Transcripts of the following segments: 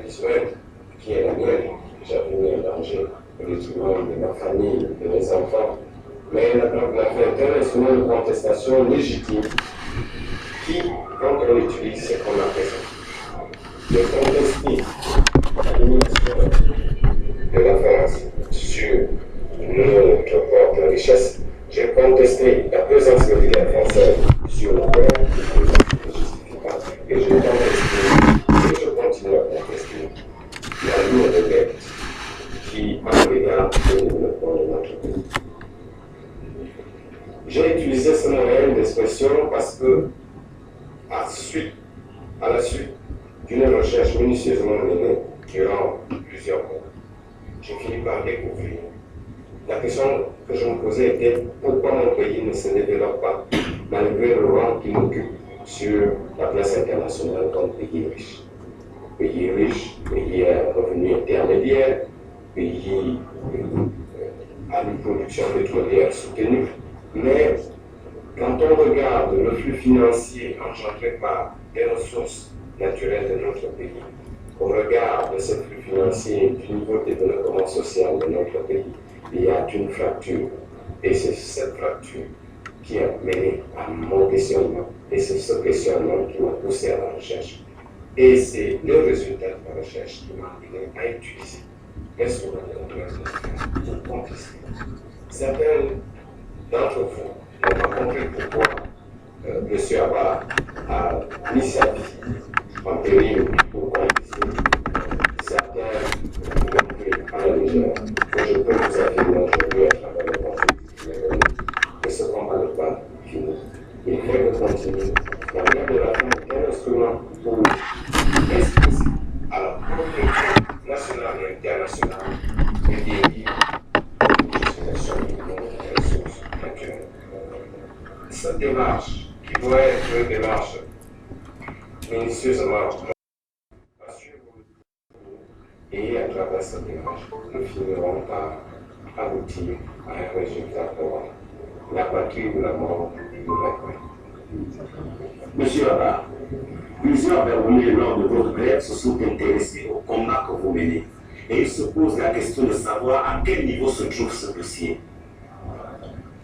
visuelle qui est la mienne. J'avais mis en danger le détriment de ma famille, de mes enfants. Mais la Banque d'affaires est un instrument de contestation légitime qui, quand on l'utilise, c'est qu'on a raison. J'ai contesté l'élimination de la France sur notre propre richesse. J'ai contesté la présence militaire française sur le terre, qui ne justifie pas. Et j'ai contesté, et je continue à contester, la lourde dette qui regarde le développement de notre pays. J'ai utilisé ce moyen d'expression parce que, à la suite d'une recherche minutieusement menée durant plusieurs mois, j'ai fini par découvrir. La question que je me posais était pourquoi mon pays ne se développe pas, malgré le rang qu'il occupe sur la place internationale comme pays riche. Pays riche, pays à revenu intermédiaire, pays à une production pétrolière soutenue. Mais quand on regarde le flux financier engendré par les ressources naturelles de notre pays, on regarde ce flux financier du niveau de développement social de notre pays, il y a une fracture. Et c'est cette fracture qui a mené à mon questionnement. Et c'est ce questionnement qui m'a poussé à la recherche. Et c'est le résultat de la recherche qui m'a amené à utiliser l'instrument de la classe pour contester. Certains d'entre vous n'ont pas compris pourquoi M. Abba a mis sa vie en péril pour contester. Certains ont compris à la légère que je peux vous affirmer aujourd'hui à travers le conflit que ce combat n'est pas fini. Il faut que continue. La guerre de la faim est un instrument pour exposer à la communauté nationale et internationale des délits d'utilisation des ressources naturelles. Cette démarche, qui doit être une démarche minutieusement et à travers cette démarche, nous finirons par aboutir à un résultat pour la patrie ou la mort du gouvernement. Monsieur Abba, plusieurs Burundais lors de votre grève se sont intéressés au combat que vous menez. Et ils se posent la question de savoir à quel niveau se trouve ce dossier.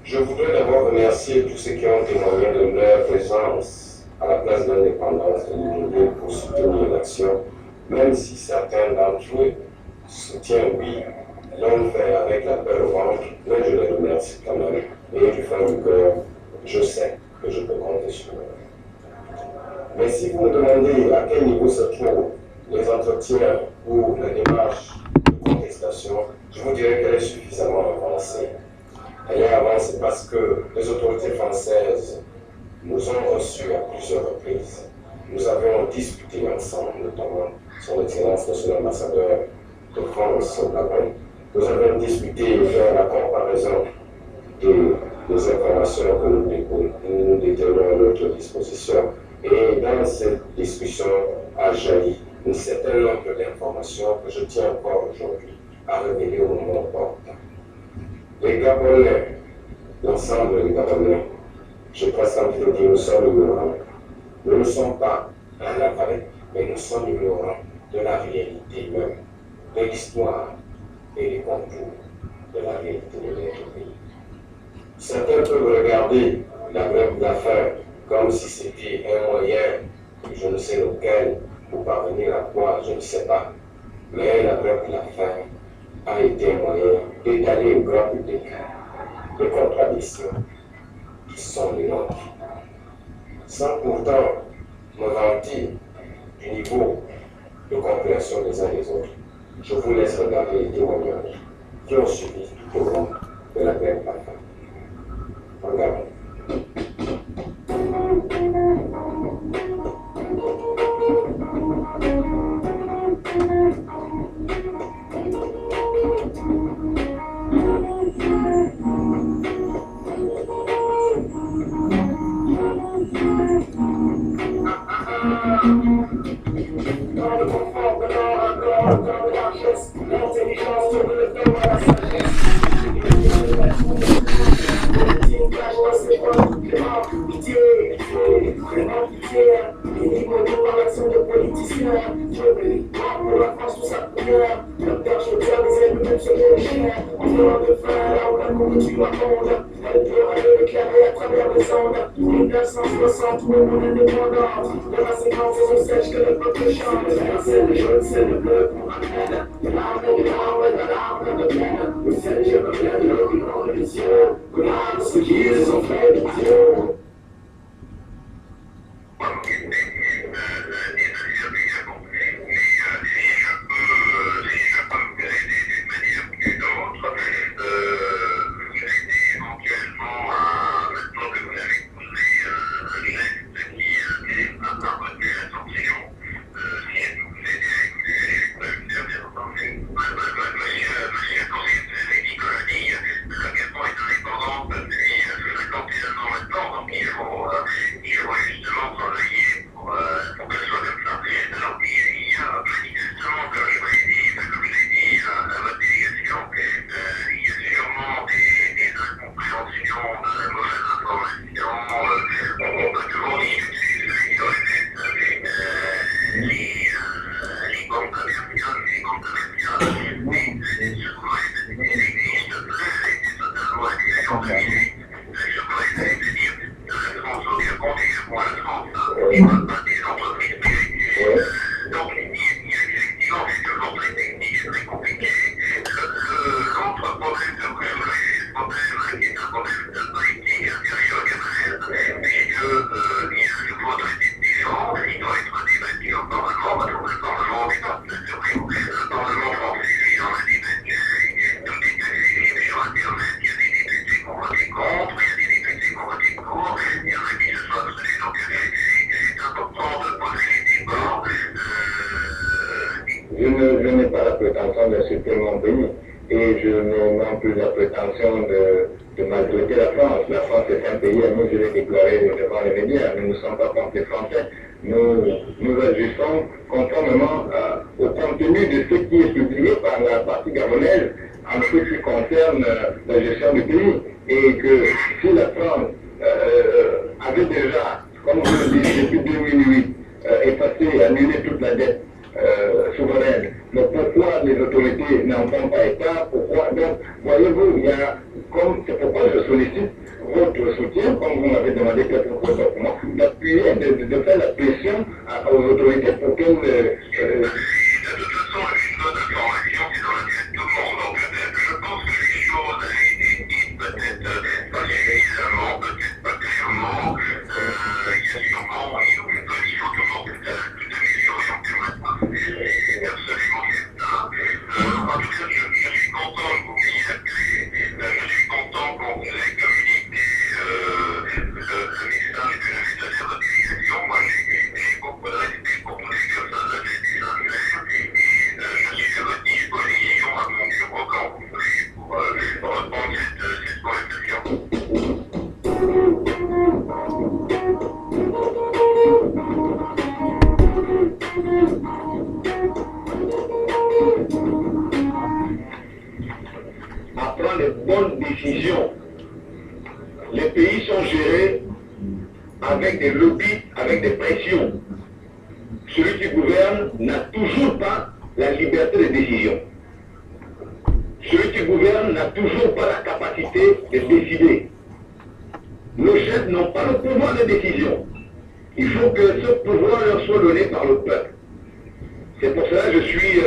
Je voudrais d'abord remercier tous ceux qui ont témoigné de leur présence à la place de l'indépendance de l'Union pour soutenir l'action, même si certains d'entre eux soutiennent oui, l'ont fait avec la peur au ventre, mais je les remercie quand même. Et du fond du cœur, je sais que je peux compter sur eux. Mais si vous me demandez à quel niveau se trouvent les entretiens ou la démarche de contestation, je vous dirais qu'elle est suffisamment avancée. Elle est avancée parce que les autorités françaises nous ont reçus à plusieurs reprises. Nous avons discuté ensemble, notamment son Excellence, Monsieur l'ambassadeur de France au Gabon. Nous avons discuté et fait la comparaison des informations que nous détenons à notre disposition. Et dans cette discussion a jailli un certain nombre d'informations que je tiens encore aujourd'hui à révéler au moment opportun. Les Gabonais, l'ensemble des Gabonais, je pense qu'en fait, nous sommes ignorants. Nous ne sommes pas en appareil, mais nous sommes ignorants de la réalité même, de l'histoire et des contours de la réalité de notre pays. Certains peuvent regarder la grève d'affaires comme si c'était un moyen, je ne sais lequel, pour parvenir à quoi, je ne sais pas. Mais la grève d'affaires a été un moyen d'étaler au grand public les contradictions qui sont les nôtres. Sans pourtant me vanter du niveau de compréhension des uns des autres, je vous laisse regarder les témoignages qui ont suivi tout au long de la grève d'affaires. Regardez. Dans le confort de l'or, dans la richesse, l'intelligence sur le dos à la sagesse. Pitié, vraiment pitié, il dit qu'on nous par l'action de politiciens. Je prie, pour la France, tout ça pour rien. Docteur, je veux dire des ailes, même sur les chiens. En dehors de fin, là où la conduite la monde. Elle peut aller éclairer à travers les ondes. 1960, où le monde indépendant. Dans la séquence, on sèche que le peuple chante. C'est le jaune, c'est le bleu pour un aide. L'arme de l'arme, de l'arme de peine. Le ciel, je me viens de l'eau, dans les cieux. Regarde ce qu'ils ont fait de Dieu. Je n'ai pas la prétention d'insulter mon pays et je n'ai non plus la prétention de maltraiter la France. La France est un pays, nous je l'ai déclaré devant les médias, nous ne sommes pas contre les Français. Nous agissons conformément au contenu de ce qui est publié par la partie gabonaise en ce qui concerne la gestion du pays. Et que si la France avait déjà, comme vous le dites, depuis 2008, effacé, annulé toute la dette souveraine. Mais pourquoi les autorités n'en font pas état? Pourquoi? Donc, voyez-vous, c'est pourquoi je sollicite votre soutien, comme vous m'avez demandé quelques fois pour moi, d'appuyer, de faire la pression aux autorités pour qu'elles... de toute façon, une bonne information, c'est dans la tête de tout le monde. Donc, je pense que les choses étaient dites peut-être pas suffisamment, peut-être pas clairement. Il y a sûrement, il faut toujours toute amélioration permanente. C'est absolument certain. En tout cas, je suis content que vous m'ayez appelé. Je suis content qu'on vous ait communiqué le message que j'avais donné à votre délégation. Moi, j'ai beaucoup de respect pour tous les personnes des Anglais. Je suis à votre disposition à mon bureau quand vous voulez pour reprendre cette conversation. À prendre les bonnes décisions. Les pays sont gérés avec des lobbies, avec des pressions. Celui qui gouverne n'a toujours pas la liberté de décision. Celui qui gouverne n'a toujours pas la capacité de décider. Nos chefs n'ont pas le pouvoir de décision. Il faut que ce pouvoir leur soit donné par le peuple. C'est pour cela que je suis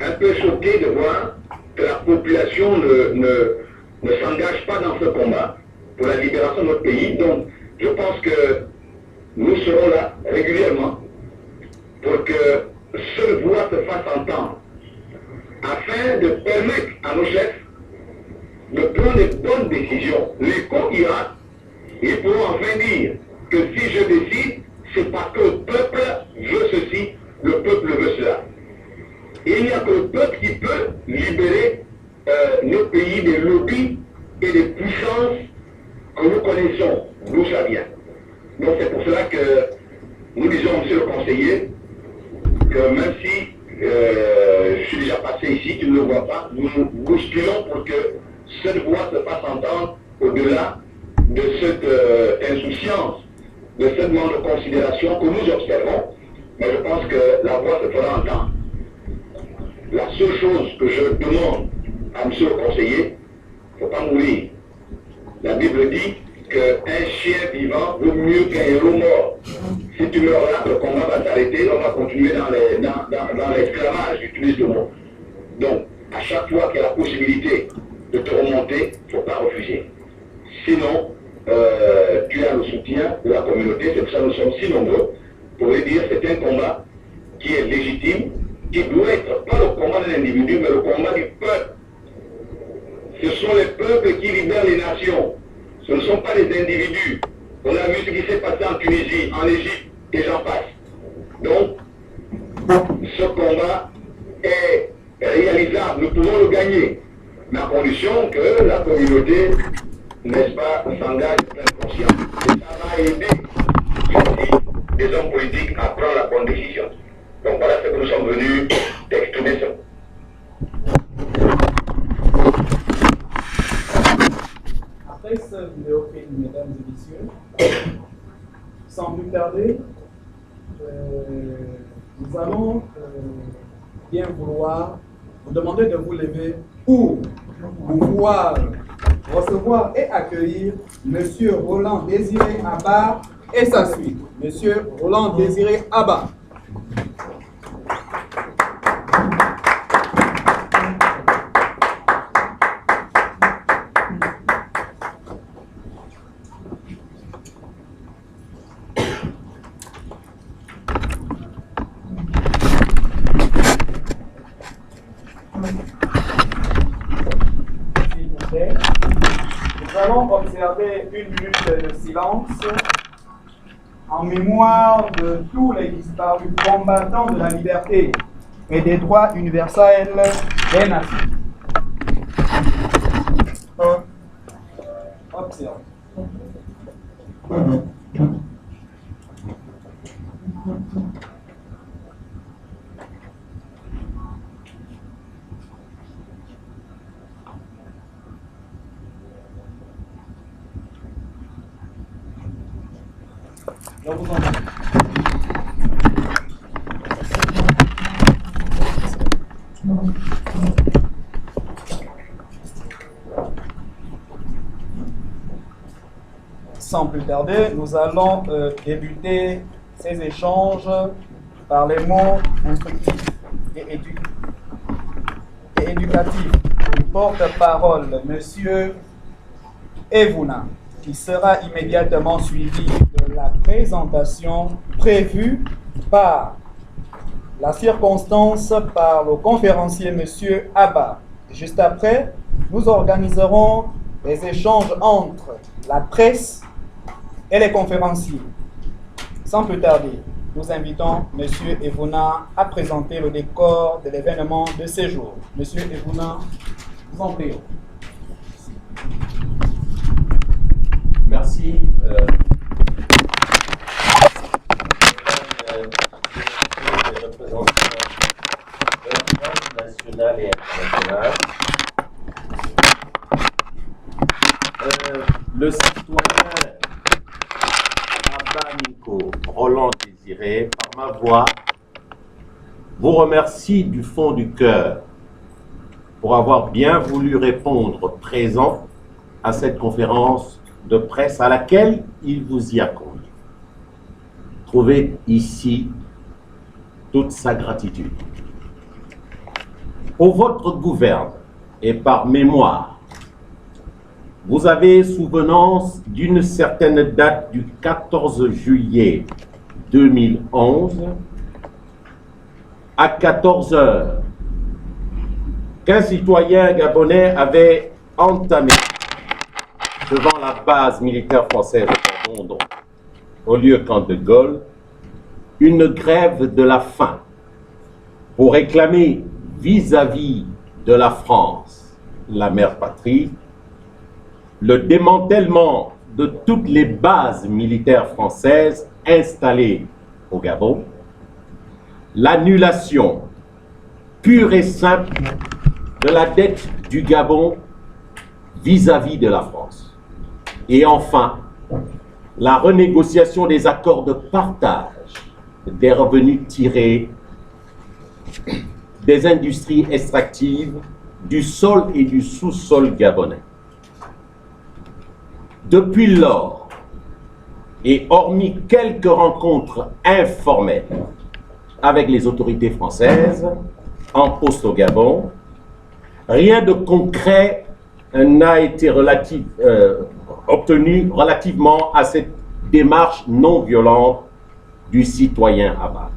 un peu choqué de voir que la population ne s'engage pas dans ce combat pour la libération de notre pays. Donc, je pense que nous serons là régulièrement pour que seule voix se fasse entendre afin de permettre à nos chefs de prendre les bonnes décisions. L'écho ira, ils pourront enfin dire que si je décide, c'est parce que le peuple veut ceci, le peuple veut cela. Et il n'y a que le peuple qui peut libérer nos pays des lobbies et des puissances que nous connaissons, d'où ça vient. Donc c'est pour cela que nous disons, monsieur le conseiller, que même si je suis déjà passé ici, tu ne le vois pas, nous nous bousculons pour que cette voix se fasse entendre au-delà de cette insouciance, de cette manque de considération que nous observons mais je pense que la voix se fera entendre. La seule chose que je demande à M. le conseiller, il ne faut pas mourir. La Bible dit qu'un chien vivant vaut mieux qu'un héros mort. Si tu meurs là, le combat va s'arrêter, on va continuer dans l'esclavage, j'utilise le mot. Donc, à chaque fois qu'il y a la possibilité de te remonter, il ne faut pas refuser. Sinon, tu as le soutien de la communauté, c'est pour ça que nous sommes si nombreux, pour lui dire que c'est un combat qui est légitime, qui doit être pas le combat d'un individu, mais le combat du peuple. Ce sont les peuples qui libèrent les nations. Ce ne sont pas les individus. On a vu ce qui s'est passé en Tunisie, en Égypte, et j'en passe. Donc, ce combat est réalisable. Nous pouvons le gagner, mais à condition que la communauté, n'est-ce pas, s'engage de pleine conscience. Et ça va aider aussi les hommes politiques à prendre la bonne décision. Donc voilà ce que nous sommes venus exprimer ça. Après ce vidéofilm, mesdames et messieurs, sans plus tarder, nous allons bien vouloir vous demander de vous lever pour pouvoir recevoir et accueillir M. Roland Désiré Abba et sa suite. M. Roland Désiré Abba. Nous allons observer une minute de silence en mémoire de tous les disparus combattants de la liberté et des droits universels des nations. Observe. Je vous en prie. Sans plus tarder, nous allons débuter ces échanges par les mots instructifs et éducatifs du porte-parole, M. Evuna, qui sera immédiatement suivi de la présentation prévue par la circonstance par le conférencier M. Abba. Juste après, nous organiserons des échanges entre la presse et les conférenciers. Sans plus tarder, nous invitons M. Evuna à présenter le décor de l'événement de ce jour. M. Evuna, vous en prie. Merci. Les représentants de la France nationale et internationale. Le citoyen Abba Nico Roland Désiré, par ma voix, vous remercie du fond du cœur pour avoir bien voulu répondre présent à cette conférence de presse à laquelle il vous y a conduit. Trouvez ici toute sa gratitude. Pour votre gouverne et par mémoire, vous avez souvenance d'une certaine date du 14 juillet 2011 à 14 heures qu'un citoyen gabonais avait entamé devant la base militaire française de Londres, au lieu-camp de Gaulle, une grève de la faim pour réclamer vis-à-vis de la France, la mère patrie, le démantèlement de toutes les bases militaires françaises installées au Gabon, l'annulation pure et simple de la dette du Gabon vis-à-vis de la France. Et enfin, la renégociation des accords de partage des revenus tirés des industries extractives, du sol et du sous-sol gabonais. Depuis lors, et hormis quelques rencontres informelles avec les autorités françaises en poste au Gabon, rien de concret n'a été obtenu relativement à cette démarche non violente du citoyen Abba.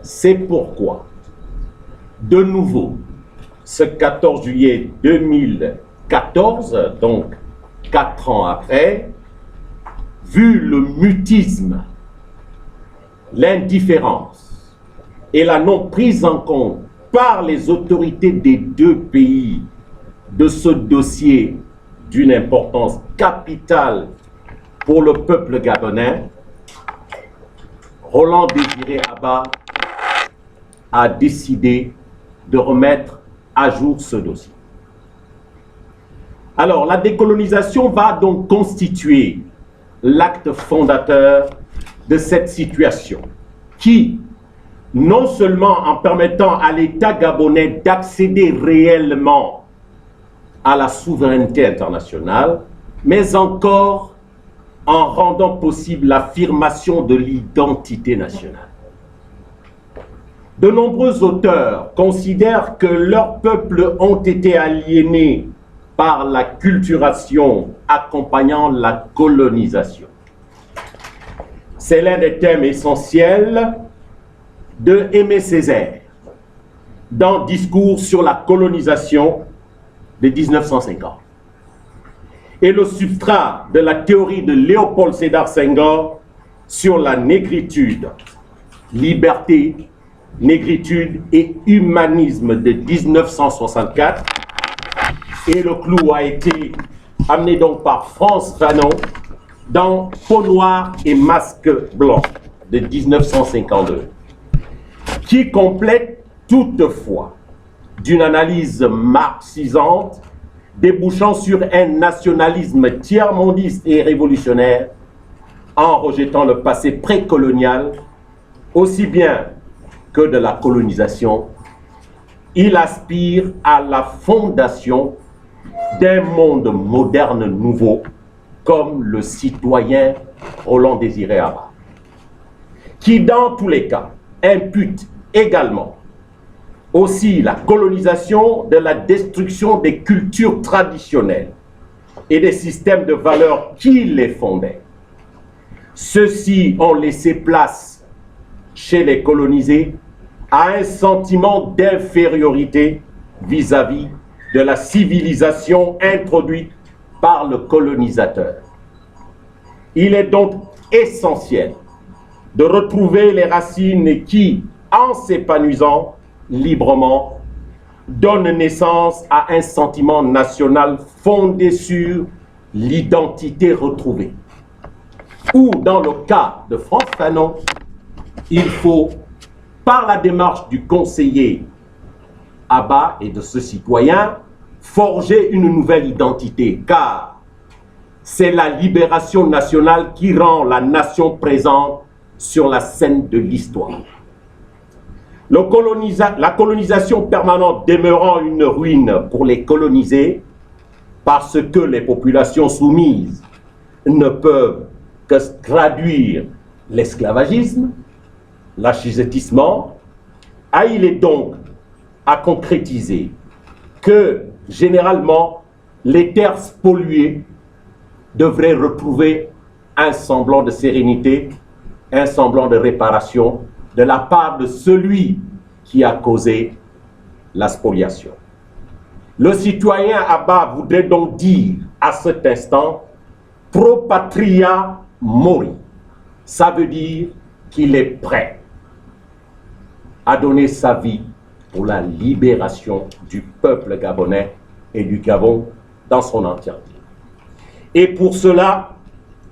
C'est pourquoi, de nouveau, ce 14 juillet 2014, donc 4 ans après, vu le mutisme, l'indifférence et la non prise en compte par les autorités des deux pays de ce dossier d'une importance capitale pour le peuple gabonais, Roland Désiré Abba a décidé de remettre à jour ce dossier. Alors, la décolonisation va donc constituer l'acte fondateur de cette situation qui, non seulement en permettant à l'État gabonais d'accéder réellement à la souveraineté internationale, mais encore en rendant possible l'affirmation de l'identité nationale. De nombreux auteurs considèrent que leurs peuples ont été aliénés par la culturation accompagnant la colonisation. C'est l'un des thèmes essentiels de Aimé Césaire dans Discours sur la colonisation de 1950 et le substrat de la théorie de Léopold Sédar Senghor sur la négritude, liberté, négritude et humanisme de 1964. Et le clou a été amené donc par Frantz Fanon dans Peau noire et masque blanc de 1952, qui complète toutefois d'une analyse marxisante débouchant sur un nationalisme tiers-mondiste et révolutionnaire en rejetant le passé précolonial aussi bien que de la colonisation. Il aspire à la fondation d'un monde moderne nouveau, comme le citoyen Roland Désiré Abba, qui dans tous les cas impute également aussi la colonisation de la destruction des cultures traditionnelles et des systèmes de valeurs qui les fondaient. Ceux-ci ont laissé place chez les colonisés à un sentiment d'infériorité vis-à-vis de la civilisation introduite par le colonisateur. Il est donc essentiel de retrouver les racines qui, en s'épanouissant librement, donnent naissance à un sentiment national fondé sur l'identité retrouvée. Ou, dans le cas de Frantz Fanon, il faut, par la démarche du conseiller Abba et de ce citoyen, forger une nouvelle identité, car c'est la libération nationale qui rend la nation présente sur la scène de l'histoire. La colonisation permanente demeurant une ruine pour les colonisés, parce que les populations soumises ne peuvent que traduire l'esclavagisme, l'assujettissement, il est donc à concrétiser que généralement les terres polluées devraient retrouver un semblant de sérénité, un semblant de réparation de la part de celui qui a causé la spoliation. Le citoyen Abba voudrait donc dire à cet instant pro patria mori. Ça veut dire qu'il est prêt à donner sa vie pour la libération du peuple gabonais et du Gabon dans son entièreté. Et pour cela,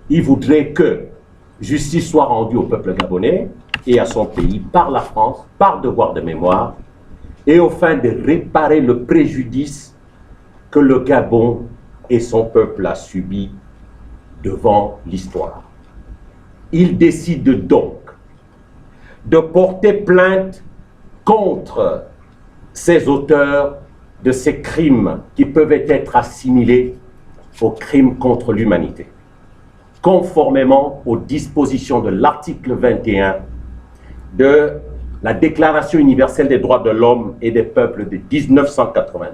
il voudrait que justice soit rendue au peuple gabonais et à son pays par la France, par devoir de mémoire, et au fin de réparer le préjudice que le Gabon et son peuple a subi devant l'histoire. Il décide donc de porter plainte contre ces auteurs de ces crimes qui peuvent être assimilés aux crimes contre l'humanité, conformément aux dispositions de l'article 21 de la Déclaration universelle des droits de l'homme et des peuples de 1989,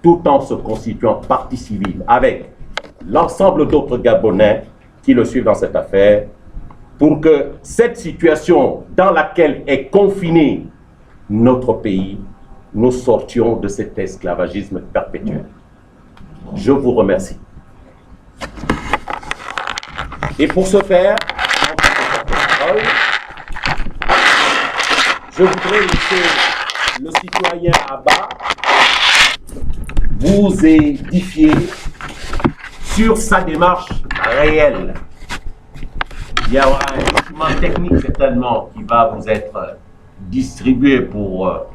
tout en se constituant partie civile avec l'ensemble d'autres Gabonais qui le suivent dans cette affaire, pour que cette situation dans laquelle est confiné notre pays, nous sortions de cet esclavagisme perpétuel. Je vous remercie. Et pour ce faire, je voudrais laisser le citoyen Abba vous édifier sur sa démarche réelle. Il y aura un document technique certainement qui va vous être distribué pour